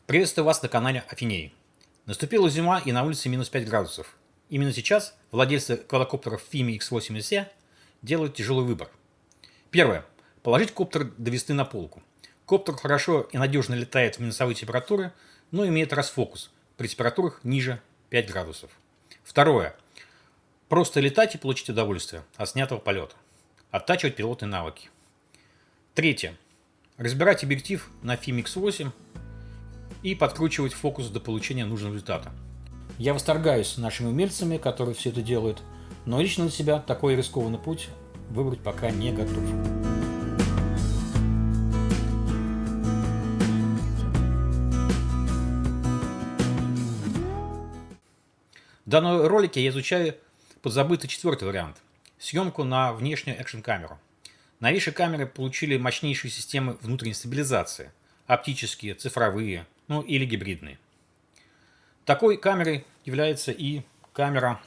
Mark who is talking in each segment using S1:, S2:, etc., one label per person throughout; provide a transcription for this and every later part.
S1: Приветствую вас на канале Афинеи. Наступила зима и на улице минус 5 градусов. Именно сейчас владельцы квадрокоптеров FIMI X8 SE делают тяжелый выбор. Первое. Положить коптер до весны на полку. Коптер хорошо и надежно летает в минусовые температуры, но имеет расфокус при температурах ниже 5 градусов. Второе. Просто летать и получить удовольствие от снятого полета. Оттачивать пилотные навыки. Третье. Разбирать объектив на FIMI X8 и подкручивать фокус до получения нужного результата. Я восторгаюсь нашими умельцами, которые все это делают, но лично для себя такой рискованный путь выбрать пока не готов. В данном ролике я изучаю подзабытый четвертый вариант – съемку на внешнюю экшн-камеру. Новейшие камеры получили мощнейшие системы внутренней стабилизации – оптические, цифровые, или гибридные. Такой камерой является и камера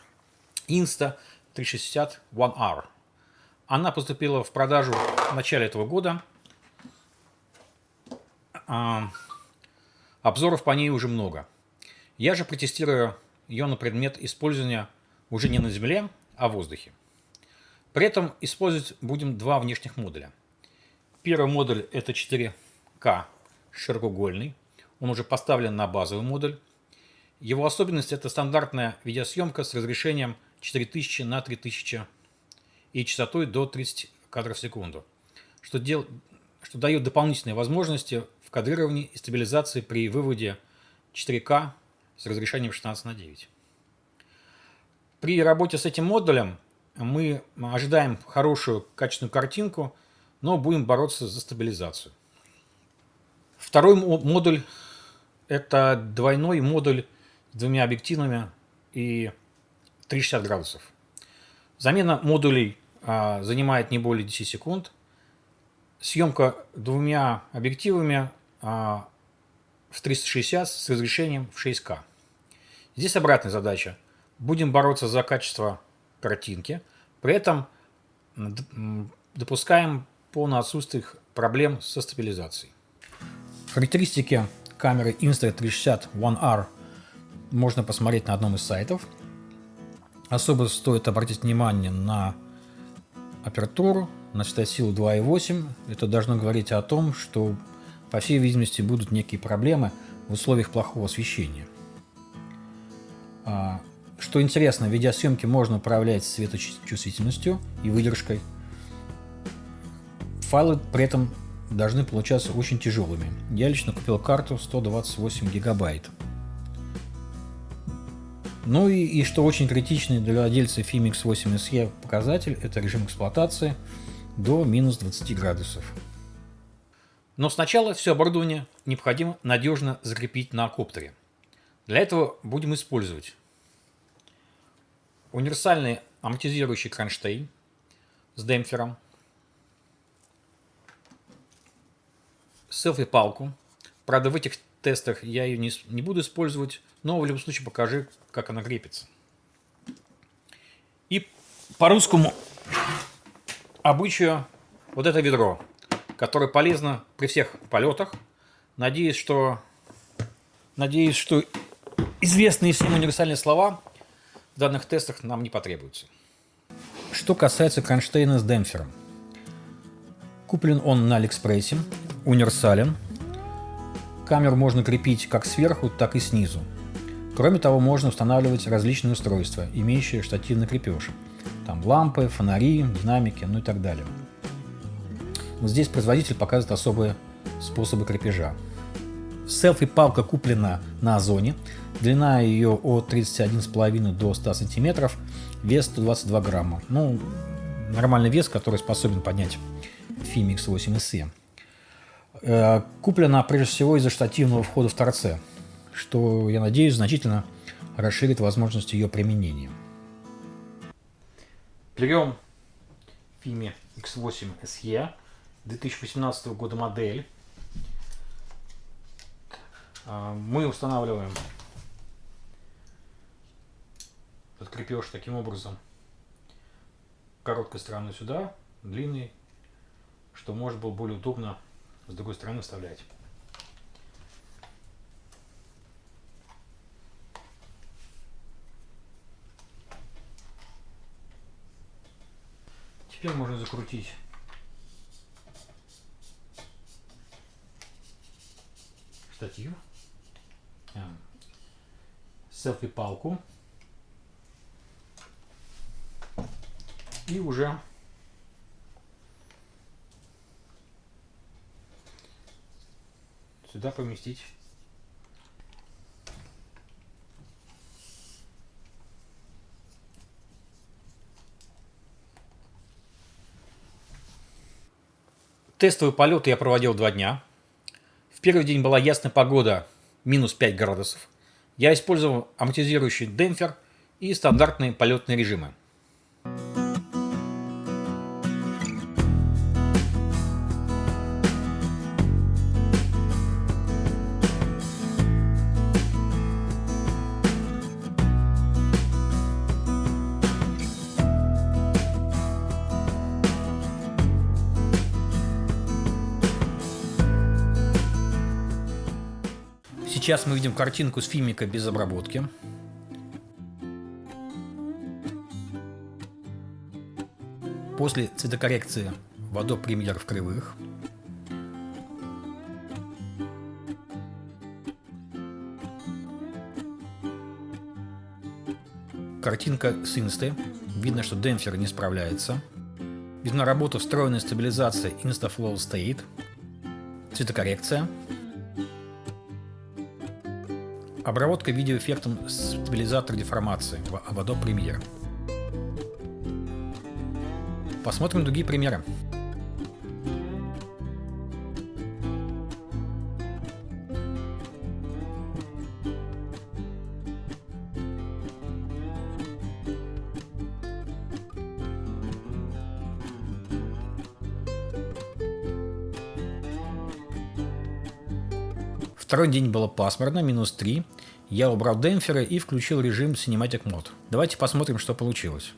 S1: Insta360 One R. Она поступила в продажу в начале этого года. Обзоров по ней уже много. Я же протестирую ее на предмет использования уже не на земле, а в воздухе. При этом использовать будем два внешних модуля. Первый модуль – это 4К широкоугольный. Он уже поставлен на базовый модуль. Его особенность – это стандартная видеосъемка с разрешением 4000 на 3000 и частотой до 30 кадров в секунду, что дает дополнительные возможности в кадрировании и стабилизации при выводе 4К с разрешением 16:9. При работе с этим модулем мы ожидаем хорошую качественную картинку, но будем бороться за стабилизацию. Второй модуль – это двойной модуль с двумя объективами и 360 градусов. Замена модулей занимает не более 10 секунд. Съемка двумя объективами в 360 с разрешением в 6К. Здесь обратная задача. Будем бороться за качество картинки, при этом допускаем полное отсутствие проблем со стабилизацией. Характеристики камеры Insta360 One R можно посмотреть на одном из сайтов. Особо стоит обратить внимание на апертуру, на светосилу 2,8. Это должно говорить о том, что, по всей видимости, будут некие проблемы в условиях плохого освещения. Что интересно, в видеосъемке можно управлять светочувствительностью и выдержкой. Файлы при этом должны получаться очень тяжелыми. Я лично купил карту 128 гигабайт. И что очень критичный для владельца FIMI X8 SE показатель – это режим эксплуатации до минус 20 градусов. Но сначала все оборудование необходимо надежно закрепить на коптере. Для этого будем использовать универсальный амортизирующий кронштейн с демпфером, селфи-палку. Правда, в этих тестах я ее не буду использовать, но в любом случае покажу, как она крепится. И по русскому обычаю вот это ведро, которое полезно при всех полетах. Надеюсь, что известные всем универсальные слова в данных тестах нам не потребуются. Что касается кронштейна с демпфером. Куплен он на Алиэкспрессе, универсален. Камеру можно крепить как сверху, так и снизу. Кроме того, можно устанавливать различные устройства, имеющие штативный крепеж. Там лампы, фонари, динамики, и так далее. Вот здесь производитель показывает особые способы крепежа. Селфи-палка куплена на Озоне. Длина ее от 31,5 до 100 см, вес 122 грамма. Нормальный вес, который способен поднять FIMI X8 SE. Куплена прежде всего из-за штативного входа в торце, что, я надеюсь, значительно расширит возможности ее применения. Берем FIMI X8 SE 2018 года модель. Мы устанавливаем этот крепеж таким образом. Короткой стороной сюда, длинный, что может было более удобно с другой стороны вставлять. Теперь можно закрутить штатив, селфи-палку и уже сюда поместить тестовый полет я проводил 2 дня. В первый день была ясная погода, минус 5 градусов. Я использовал амортизирующий демпфер и стандартные полетные режимы. Сейчас мы видим картинку с фильмика без обработки. После цветокоррекции в Adobe Premiere в кривых. Картинка с инсты. Видно, что демпфер не справляется. Видна работа встроенной стабилизации InstaFlow State. Цветокоррекция. Обработка видеоэффектом стабилизатора деформации в Adobe Premiere. Посмотрим другие примеры. Второй день было пасмурно, минус 3. Я убрал демпферы и включил режим Cinematic Mode. Давайте посмотрим, что получилось.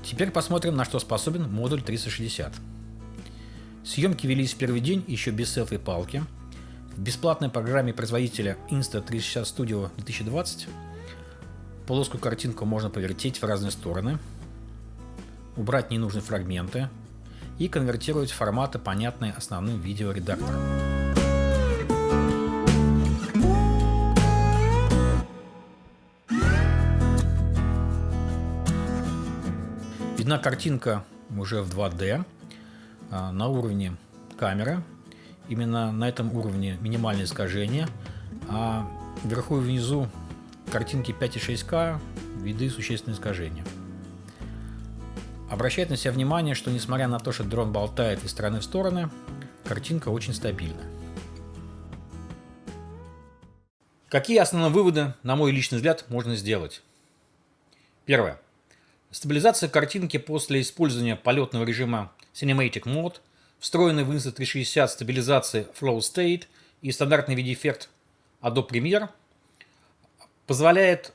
S1: Теперь посмотрим, на что способен модуль 360. Съемки велись в первый день еще без селфи-палки. В бесплатной программе производителя Insta360 Studio 2020 плоскую картинку можно повертеть в разные стороны, убрать ненужные фрагменты и конвертировать в форматы, понятные основным видеоредактором. Видна картинка уже в 2D на уровне камеры. Именно на этом уровне минимальное искажение, а вверху и внизу картинки 5.6К виды существенные искажения. Обращает на себя внимание, что несмотря на то, что дрон болтает из стороны в стороны, картинка очень стабильна. Какие основные выводы, на мой личный взгляд, можно сделать? Первое. Стабилизация картинки после использования полетного режима Cinematic Mode, встроенный в Insta360 стабилизации Flow State и стандартный видеоэффект Adobe Premiere позволяет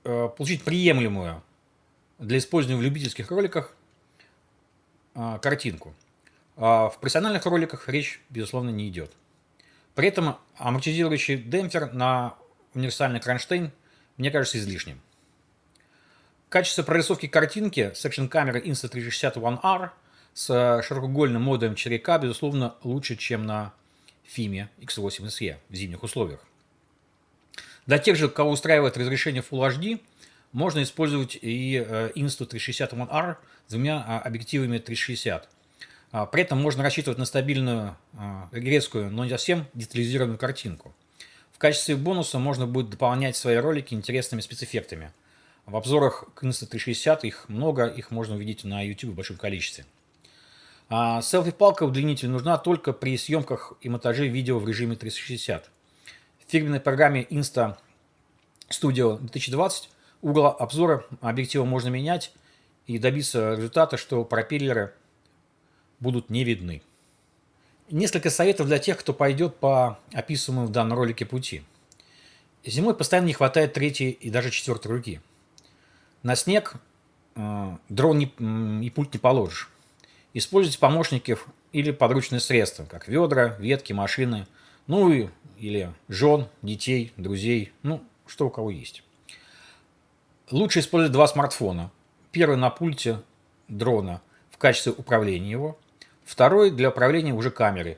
S1: получить приемлемую для использования в любительских роликах картинку. В профессиональных роликах речь, безусловно, не идет. При этом амортизирующий демпфер на универсальный кронштейн мне кажется излишним. Качество прорисовки картинки с экшн-камеры Insta360 One R с широкоугольным модулем 4К, безусловно, лучше, чем на Fime X8 SE в зимних условиях. Для тех же, кого устраивает разрешение Full HD, можно использовать и Insta360 One R с двумя объективами 360. При этом можно рассчитывать на стабильную, резкую, но не совсем детализированную картинку. В качестве бонуса можно будет дополнять свои ролики интересными спецэффектами. В обзорах к Insta360 их много, их можно увидеть на YouTube в большом количестве. А селфи-палка-удлинитель нужна только при съемках и монтаже видео в режиме 360. В фирменной программе Insta Studio 2020 угол обзора объектива можно менять и добиться результата, что пропеллеры будут не видны. Несколько советов для тех, кто пойдет по описываемому в данном ролике пути. Зимой постоянно не хватает третьей и даже четвертой руки. На снег дрон и пульт не положишь. Используйте помощники или подручные средства, как ведра, ветки, машины, или жен, детей, друзей, что у кого есть. Лучше использовать два смартфона. Первый на пульте дрона в качестве управления его, второй для управления уже камерой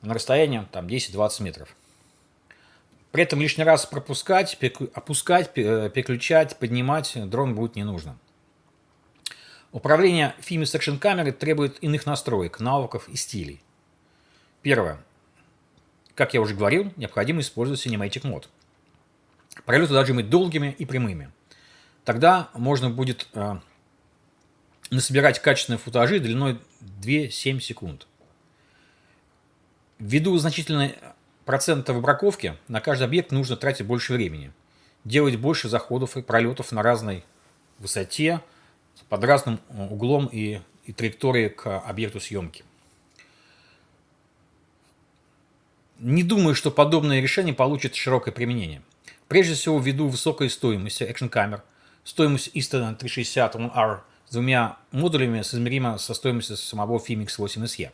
S1: на расстоянии 10-20 метров. При этом лишний раз опускать, переключать, поднимать дрон будет не нужно. Управление Fimix Action камерой требует иных настроек, навыков и стилей. Первое. Как я уже говорил, необходимо использовать Cinematic Mode. Пролеты должны быть долгими и прямыми. Тогда можно будет насобирать качественные футажи длиной 2-7 секунд. Ввиду значительной процента выбраковки на каждый объект нужно тратить больше времени, делать больше заходов и пролетов на разной высоте, под разным углом и траекторией к объекту съемки. Не думаю, что подобное решение получит широкое применение. Прежде всего, ввиду высокой стоимости экшн-камер, стоимость Insta360 ONE-R с двумя модулями соизмерима со стоимостью самого Fimix 8SE.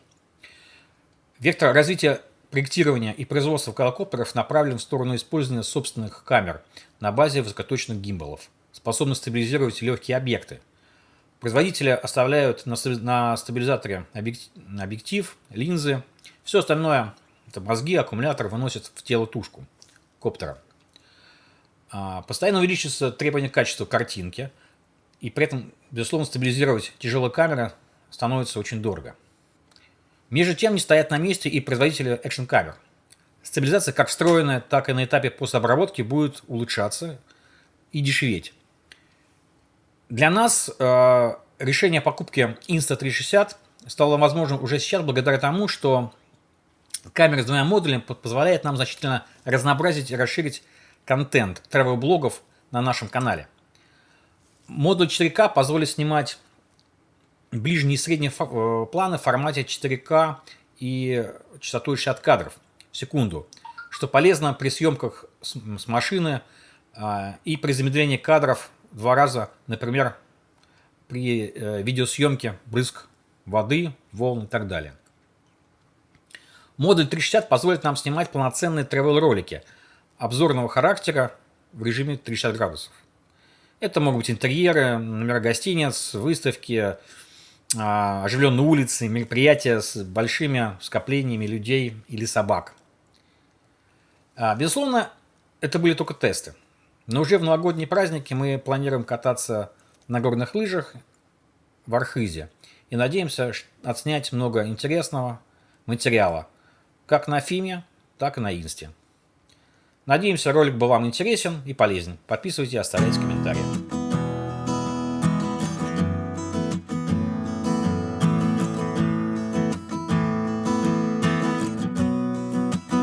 S1: Вектор развития проектирования и производства квадрокоптеров направлен в сторону использования собственных камер на базе высокоточных гимбалов, способных стабилизировать легкие объекты. Производители оставляют на стабилизаторе объектив, линзы. Все остальное, это мозги, аккумулятор, выносят в тело тушку коптера. Постоянно увеличивается требование к качеству картинки, и при этом, безусловно, стабилизировать тяжелые камеры становится очень дорого. Между тем не стоят на месте и производители экшн-камер. Стабилизация как встроенная, так и на этапе постобработки будет улучшаться и дешеветь. Для нас решение о покупке Insta360 стало возможным уже сейчас благодаря тому, что камера с двумя модулями позволяет нам значительно разнообразить и расширить контент travel-блогов на нашем канале. Модуль 4К позволит снимать ближние и средние планы в формате 4К и частотой 60 кадров в секунду, что полезно при съемках с машины и при замедлении кадров в 2 раза, например, при видеосъемке брызг воды, волн и так далее. Модуль 360 позволит нам снимать полноценные travel-ролики обзорного характера в режиме 360 градусов. Это могут быть интерьеры, номера гостиниц, выставки, оживленные улицы, мероприятия с большими скоплениями людей или собак. Безусловно, это были только тесты. Но уже в новогодние праздники мы планируем кататься на горных лыжах в Архизе и надеемся отснять много интересного материала как на Фиме, так и на Инсте. Надеемся, ролик был вам интересен и полезен. Подписывайтесь и оставляйте комментарии.